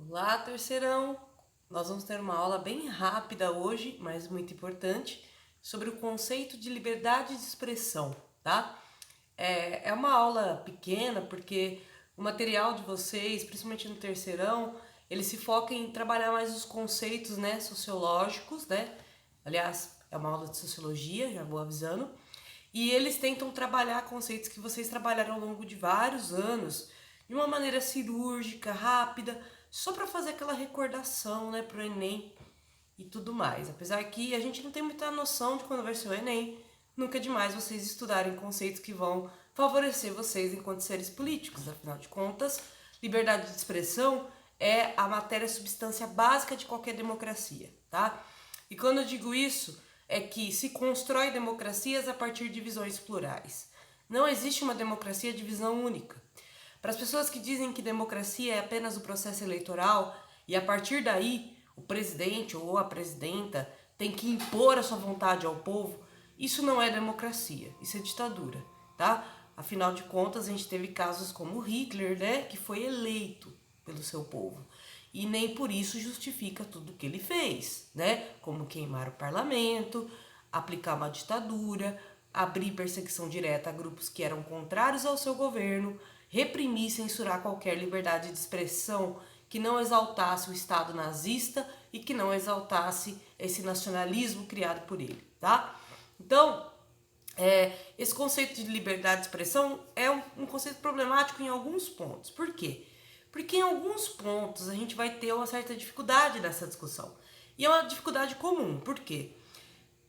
Olá, terceirão! Nós vamos ter uma aula bem rápida hoje, mas muito importante, sobre o conceito de liberdade de expressão, tá? É uma aula pequena porque o material de vocês, principalmente no terceirão, ele se foca em trabalhar mais os conceitos, né, sociológicos, né? Aliás, é uma aula de sociologia, já vou avisando. E eles tentam trabalhar conceitos que vocês trabalharam ao longo de vários anos, de uma maneira cirúrgica, rápida, só para fazer aquela recordação, né, pro Enem e tudo mais. Apesar que a gente não tem muita noção de quando vai ser o Enem, nunca é demais vocês estudarem conceitos que vão favorecer vocês enquanto seres políticos. Afinal de contas, liberdade de expressão é a matéria substância básica de qualquer democracia, tá? E quando eu digo isso, é que se constrói democracias a partir de visões plurais. Não existe uma democracia de visão única. Para as pessoas que dizem que democracia é apenas o processo eleitoral e a partir daí o presidente ou a presidenta tem que impor a sua vontade ao povo, isso não é democracia, isso é ditadura, tá? Afinal de contas, a gente teve casos como Hitler, né, que foi eleito pelo seu povo. E nem por isso justifica tudo o que ele fez, né? Como queimar o parlamento, aplicar uma ditadura, abrir perseguição direta a grupos que eram contrários ao seu governo, reprimir e censurar qualquer liberdade de expressão que não exaltasse o Estado nazista e que não exaltasse esse nacionalismo criado por ele, tá? Então, esse conceito de liberdade de expressão é um conceito problemático em alguns pontos. Por quê? Porque em alguns pontos a gente vai ter uma certa dificuldade nessa discussão. E é uma dificuldade comum. Por quê?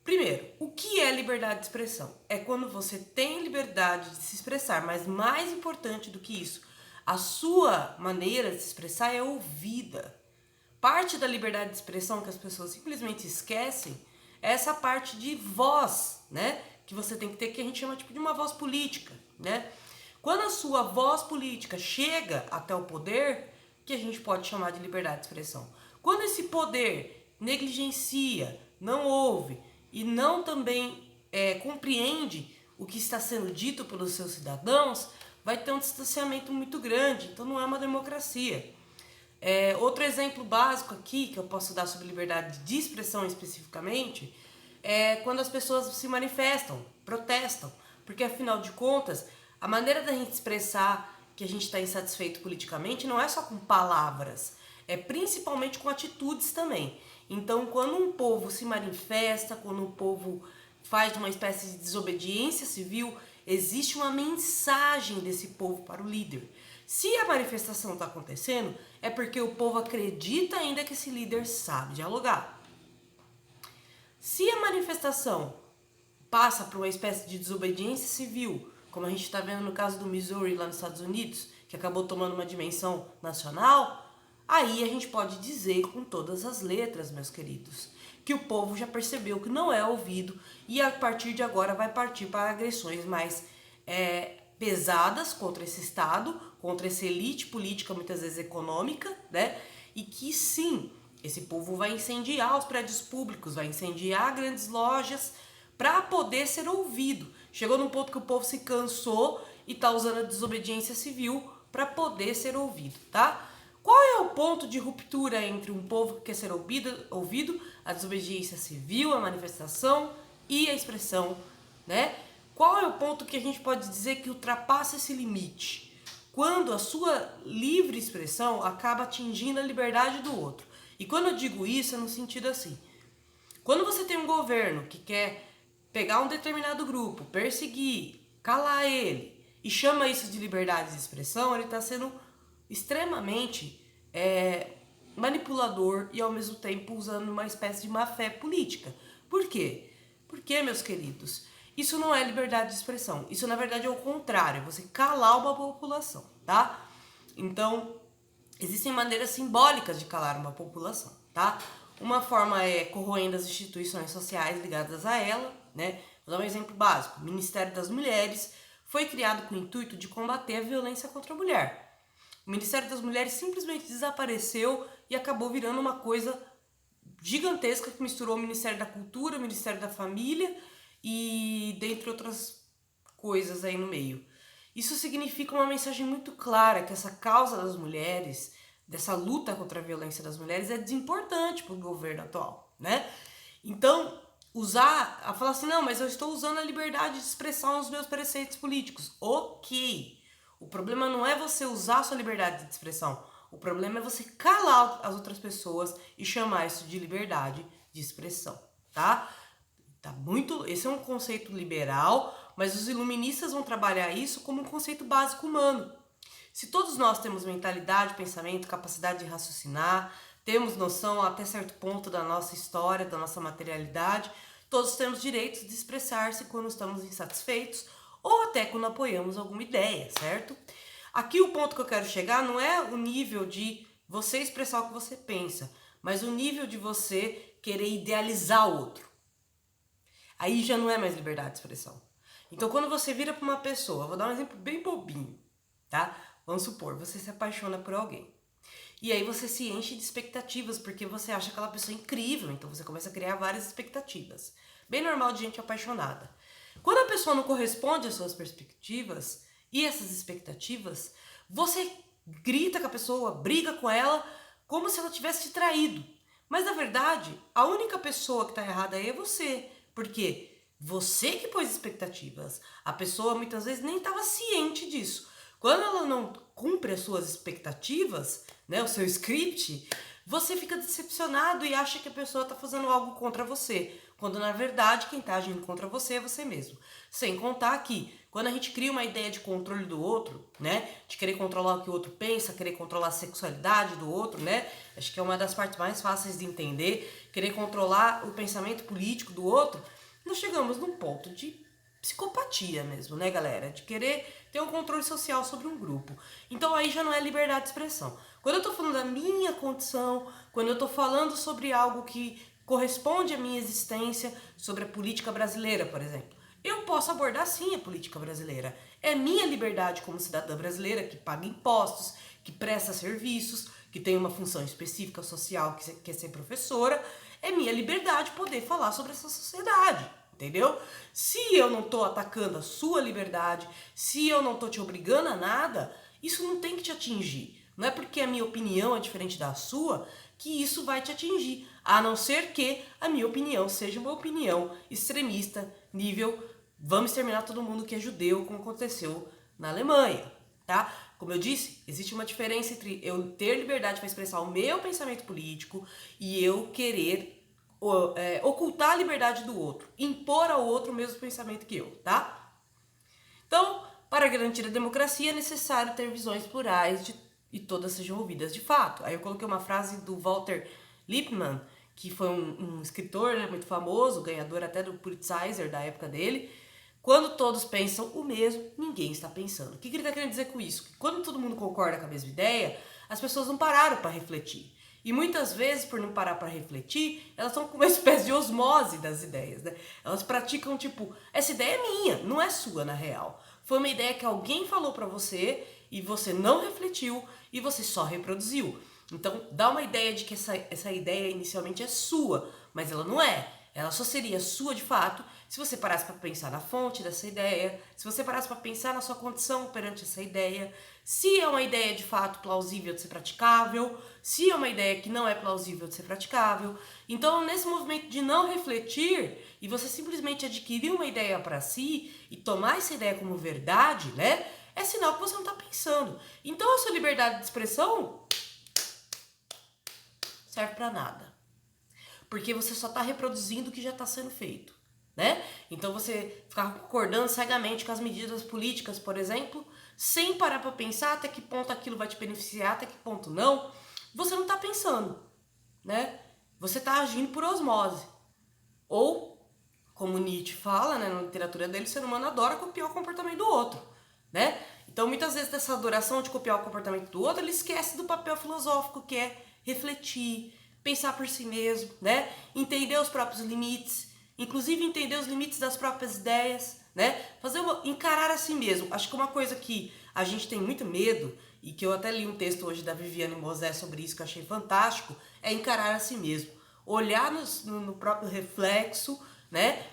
Primeiro, o que é liberdade de expressão? É quando você tem liberdade de se expressar, mas mais importante do que isso, a sua maneira de se expressar é ouvida. Parte da liberdade de expressão que as pessoas simplesmente esquecem é essa parte de voz, né? Que você tem que ter, que a gente chama tipo de uma voz política, né? Quando a sua voz política chega até o poder, que a gente pode chamar de liberdade de expressão. Quando esse poder negligencia, não ouve e não também compreende o que está sendo dito pelos seus cidadãos, vai ter um distanciamento muito grande. Então não é uma democracia. Outro exemplo básico aqui que eu posso dar sobre liberdade de expressão especificamente é quando as pessoas se manifestam, protestam, porque afinal de contas a maneira da gente expressar que a gente está insatisfeito politicamente não é só com palavras, é principalmente com atitudes também. Então, quando um povo se manifesta, quando um povo faz uma espécie de desobediência civil, existe uma mensagem desse povo para o líder. Se a manifestação está acontecendo, é porque o povo acredita ainda que esse líder sabe dialogar. Se a manifestação passa por uma espécie de desobediência civil, como a gente está vendo no caso do Missouri lá nos Estados Unidos, que acabou tomando uma dimensão nacional, aí a gente pode dizer com todas as letras, meus queridos, que o povo já percebeu que não é ouvido e a partir de agora vai partir para agressões mais pesadas contra esse Estado, contra essa elite política, muitas vezes econômica, né? E que sim, esse povo vai incendiar os prédios públicos, vai incendiar grandes lojas para poder ser ouvido. Chegou num ponto que o povo se cansou e está usando a desobediência civil para poder ser ouvido, tá? Qual é o ponto de ruptura entre um povo que quer ser ouvido, a desobediência civil, a manifestação e a expressão, né? Qual é o ponto que a gente pode dizer que ultrapassa esse limite? Quando a sua livre expressão acaba atingindo a liberdade do outro. E quando eu digo isso é no sentido assim, quando você tem um governo que quer pegar um determinado grupo, perseguir, calar ele e chama isso de liberdade de expressão, ele está sendo extremamente manipulador e ao mesmo tempo usando uma espécie de má-fé política. Por quê? Porque, meus queridos, isso não é liberdade de expressão. Isso, na verdade, é o contrário. É você calar uma população, tá? Então, existem maneiras simbólicas de calar uma população, tá? Uma forma é corroendo as instituições sociais ligadas a ela, né? Vou dar um exemplo básico. O Ministério das Mulheres foi criado com o intuito de combater a violência contra a mulher. O Ministério das Mulheres simplesmente desapareceu e acabou virando uma coisa gigantesca que misturou o Ministério da Cultura, o Ministério da Família e dentre outras coisas aí no meio. Isso significa uma mensagem muito clara que essa causa das mulheres dessa luta contra a violência das mulheres é desimportante para o governo atual, né? Então, falar assim, não, mas eu estou usando a liberdade de expressão nos meus preceitos políticos. Ok. O problema não é você usar a sua liberdade de expressão. O problema é você calar as outras pessoas e chamar isso de liberdade de expressão, tá? Esse é um conceito liberal, mas os iluministas vão trabalhar isso como um conceito básico humano. Se todos nós temos mentalidade, pensamento, capacidade de raciocinar, temos noção até certo ponto da nossa história, da nossa materialidade, todos temos direitos de expressar-se quando estamos insatisfeitos ou até quando apoiamos alguma ideia, certo? Aqui o ponto que eu quero chegar não é o nível de você expressar o que você pensa, mas o nível de você querer idealizar o outro. Aí já não é mais liberdade de expressão. Então quando você vira para uma pessoa, vou dar um exemplo bem bobinho, tá? Vamos supor, você se apaixona por alguém. E aí você se enche de expectativas, porque você acha aquela pessoa incrível, então você começa a criar várias expectativas. Bem normal de gente apaixonada. Quando a pessoa não corresponde às suas perspectivas e essas expectativas, você grita com a pessoa, briga com ela, como se ela tivesse te traído. Mas na verdade, a única pessoa que está errada aí é você. Porque você que pôs expectativas. A pessoa muitas vezes nem estava ciente disso. Quando ela não cumpre as suas expectativas, né, o seu script, você fica decepcionado e acha que a pessoa está fazendo algo contra você, quando na verdade quem está agindo contra você é você mesmo. Sem contar que quando a gente cria uma ideia de controle do outro, né, de querer controlar o que o outro pensa, querer controlar a sexualidade do outro, né, acho que é uma das partes mais fáceis de entender, querer controlar o pensamento político do outro, nós chegamos num ponto de psicopatia mesmo, né, galera? De querer ter um controle social sobre um grupo. Então aí já não é liberdade de expressão. Quando eu tô falando da minha condição, quando eu tô falando sobre algo que corresponde à minha existência, sobre a política brasileira, por exemplo, eu posso abordar sim a política brasileira. É minha liberdade como cidadã brasileira que paga impostos, que presta serviços, que tem uma função específica social, que quer ser professora. É minha liberdade poder falar sobre essa sociedade. Entendeu? Se eu não tô atacando a sua liberdade, se eu não tô te obrigando a nada, isso não tem que te atingir. Não é porque a minha opinião é diferente da sua que isso vai te atingir. A não ser que a minha opinião seja uma opinião extremista, nível vamos exterminar todo mundo que é judeu, como aconteceu na Alemanha, tá? Como eu disse, existe uma diferença entre eu ter liberdade para expressar o meu pensamento político e eu querer ocultar a liberdade do outro, impor ao outro o mesmo pensamento que eu, tá? Então, para garantir a democracia é necessário ter visões plurais e todas sejam ouvidas de fato. Aí eu coloquei uma frase do Walter Lippmann, que foi um escritor, né, muito famoso, ganhador até do Pulitzer da época dele. Quando todos pensam o mesmo, ninguém está pensando. O que ele está querendo dizer com isso? Que quando todo mundo concorda com a mesma ideia, as pessoas não pararam para refletir. E muitas vezes, por não parar para refletir, elas estão com uma espécie de osmose das ideias, né? Elas praticam tipo, essa ideia é minha, não é sua na real. Foi uma ideia que alguém falou para você e você não refletiu e você só reproduziu. Então, dá uma ideia de que essa ideia inicialmente é sua, mas ela não é. Ela só seria sua de fato se você parasse para pensar na fonte dessa ideia, se você parasse para pensar na sua condição perante essa ideia, se é uma ideia de fato plausível de ser praticável, se é uma ideia que não é plausível de ser praticável. Então, nesse movimento de não refletir e você simplesmente adquirir uma ideia para si e tomar essa ideia como verdade, né? É sinal que você não está pensando. Então, a sua liberdade de expressão serve para nada. Porque você só está reproduzindo o que já está sendo feito, né? Então você ficar concordando cegamente com as medidas políticas, por exemplo, sem parar para pensar até que ponto aquilo vai te beneficiar, até que ponto não, você não está pensando, né? Você está agindo por osmose. Ou, como Nietzsche fala, né, na literatura dele, o ser humano adora copiar o comportamento do outro, né? Então, muitas vezes, dessa adoração de copiar o comportamento do outro, ele esquece do papel filosófico, que é refletir, pensar por si mesmo, né? Entender os próprios limites, inclusive entender os limites das próprias ideias, né? Encarar a si mesmo. Acho que uma coisa que a gente tem muito medo, e que eu até li um texto hoje da Viviane Mosé sobre isso, que eu achei fantástico, é encarar a si mesmo. Olhar no próprio reflexo, né?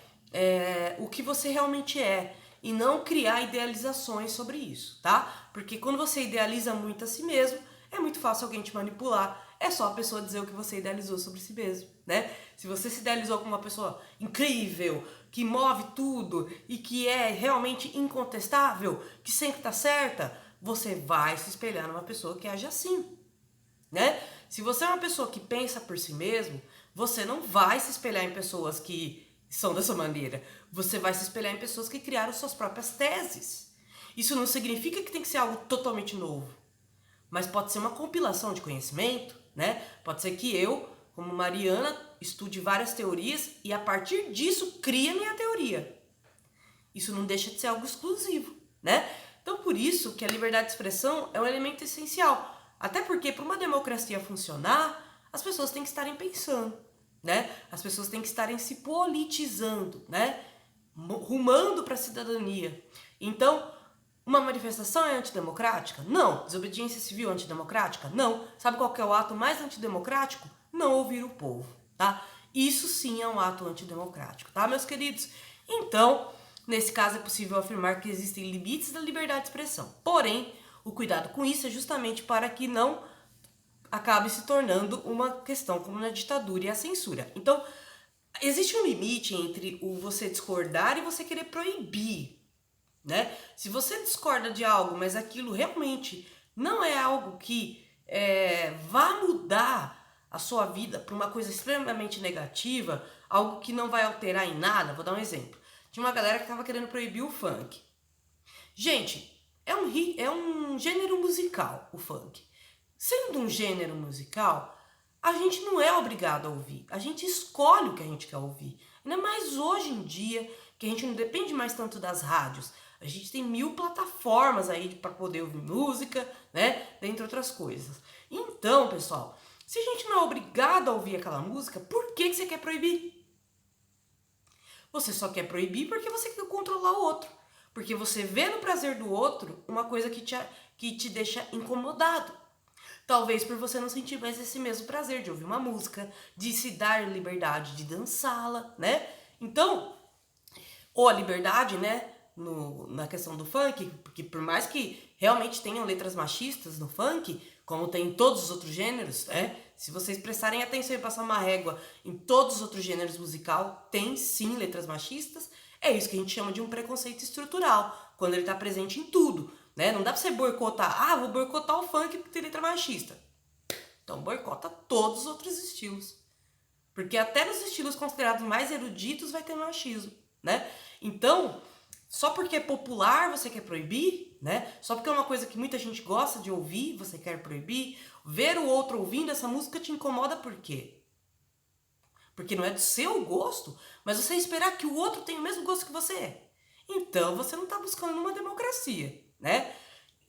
O que você realmente é. E não criar idealizações sobre isso, tá? Porque quando você idealiza muito a si mesmo, é muito fácil alguém te manipular. É só a pessoa dizer o que você idealizou sobre si mesmo, né? Se você se idealizou como uma pessoa incrível, que move tudo e que é realmente incontestável, que sempre tá certa, você vai se espelhar numa pessoa que age assim, né? Se você é uma pessoa que pensa por si mesmo, você não vai se espelhar em pessoas que são dessa maneira. Você vai se espelhar em pessoas que criaram suas próprias teses. Isso não significa que tem que ser algo totalmente novo, mas pode ser uma compilação de conhecimento, né? Pode ser que eu, como Mariana, estude várias teorias e a partir disso crie minha teoria. Isso não deixa de ser algo exclusivo, né? Então, por isso que a liberdade de expressão é um elemento essencial. Até porque, para uma democracia funcionar, as pessoas têm que estarem pensando, né? As pessoas têm que estarem se politizando, né? Rumando para a cidadania. Então, uma manifestação é antidemocrática? Não. Desobediência civil é antidemocrática? Não. Sabe qual que é o ato mais antidemocrático? Não ouvir o povo, tá? Isso sim é um ato antidemocrático, tá, meus queridos? Então, nesse caso é possível afirmar que existem limites da liberdade de expressão. Porém, o cuidado com isso é justamente para que não acabe se tornando uma questão como na ditadura e a censura. Então, existe um limite entre o você discordar e você querer proibir, né? Se você discorda de algo, mas aquilo realmente não é algo que vá mudar a sua vida para uma coisa extremamente negativa, algo que não vai alterar em nada, vou dar um exemplo. Tinha uma galera que estava querendo proibir o funk. Gente, é um gênero musical, o funk. Sendo um gênero musical, a gente não é obrigado a ouvir. A gente escolhe o que a gente quer ouvir. Ainda mais hoje em dia, que a gente não depende mais tanto das rádios. A gente tem 1000 plataformas aí para poder ouvir música, né? Dentre outras coisas. Então, pessoal, se a gente não é obrigado a ouvir aquela música, por que você quer proibir? Você só quer proibir porque você quer controlar o outro. Porque você vê no prazer do outro uma coisa que te deixa incomodado. Talvez por você não sentir mais esse mesmo prazer de ouvir uma música, de se dar liberdade de dançá-la, né? Então, ou a liberdade, né, na questão do funk, porque por mais que realmente tenham letras machistas no funk, como tem em todos os outros gêneros, né? Se vocês prestarem atenção e passar uma régua em todos os outros gêneros musical, tem sim letras machistas. É isso que a gente chama de um preconceito estrutural, quando ele está presente em tudo, né? Não dá pra você boicotar, vou boicotar o funk porque tem letra machista. Então boicota todos os outros estilos. Porque até nos estilos considerados mais eruditos vai ter machismo, né? Então, só porque é popular você quer proibir, né? Só porque é uma coisa que muita gente gosta de ouvir, você quer proibir. Ver o outro ouvindo essa música te incomoda por quê? Porque não é do seu gosto, mas você esperar que o outro tenha o mesmo gosto que você. Então, você não está buscando uma democracia, né?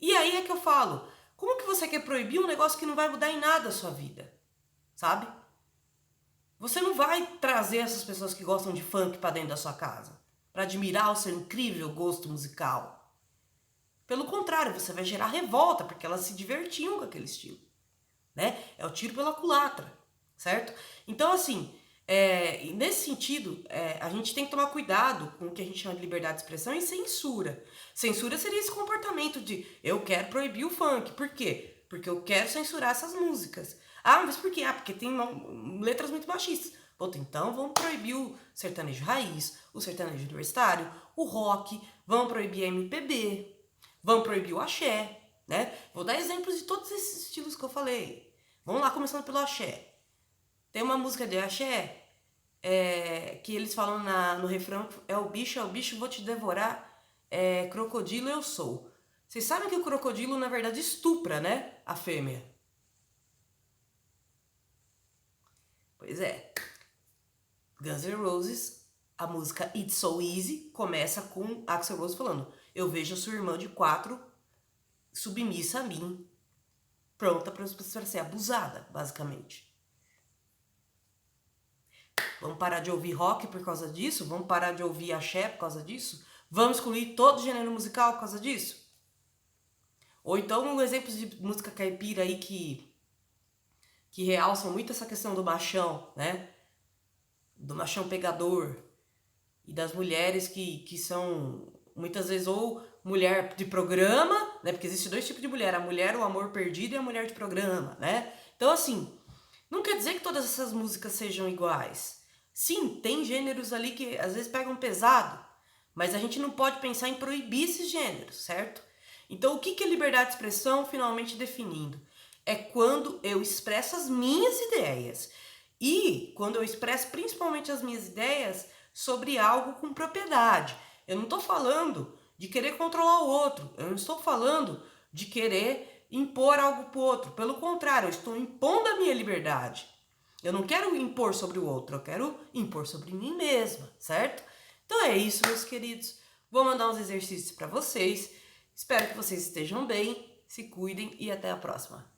E aí é que eu falo, como que você quer proibir um negócio que não vai mudar em nada a sua vida? Sabe? Você não vai trazer essas pessoas que gostam de funk para dentro da sua casa, para admirar o seu incrível gosto musical. Pelo contrário, você vai gerar revolta, porque elas se divertiam com aquele estilo, né? É o tiro pela culatra, certo? Então, assim, nesse sentido, a gente tem que tomar cuidado com o que a gente chama de liberdade de expressão e censura. Censura seria esse comportamento de eu quero proibir o funk. Por quê? Porque eu quero censurar essas músicas. Mas por quê? Porque tem letras muito machistas. Puta, então vamos proibir o sertanejo raiz, o sertanejo universitário, o rock, vamos proibir a MPB, vamos proibir o axé, né? Vou dar exemplos de todos esses estilos que eu falei. Vamos lá, começando pelo axé. Tem uma música de axé que eles falam no refrão, é o bicho, vou te devorar, crocodilo eu sou. Vocês sabem que o crocodilo, na verdade, estupra, né? A fêmea. Pois é. Guns N' Roses, a música It's So Easy, começa com Axl Rose falando: eu vejo a sua irmã de 4 submissa a mim, pronta para ser abusada, basicamente. Vamos parar de ouvir rock por causa disso? Vamos parar de ouvir axé por causa disso? Vamos excluir todo gênero musical por causa disso? Ou então um exemplo de música caipira aí que realçam muito essa questão do machão, né? Do machão pegador. E das mulheres que são muitas vezes, ou mulher de programa, né? Porque existe dois tipos de mulher, a mulher, o amor perdido e a mulher de programa, né? Então, assim, não quer dizer que todas essas músicas sejam iguais. Sim, tem gêneros ali que às vezes pegam pesado, mas a gente não pode pensar em proibir esses gêneros, certo? Então, o que é liberdade de expressão, finalmente definindo? É quando eu expresso as minhas ideias. E quando eu expresso principalmente as minhas ideias sobre algo com propriedade. Eu não estou falando de querer controlar o outro. Eu não estou falando de querer impor algo para o outro. Pelo contrário, eu estou impondo a minha liberdade. Eu não quero impor sobre o outro, eu quero impor sobre mim mesma, certo? Então é isso, meus queridos. Vou mandar uns exercícios para vocês. Espero que vocês estejam bem, se cuidem e até a próxima.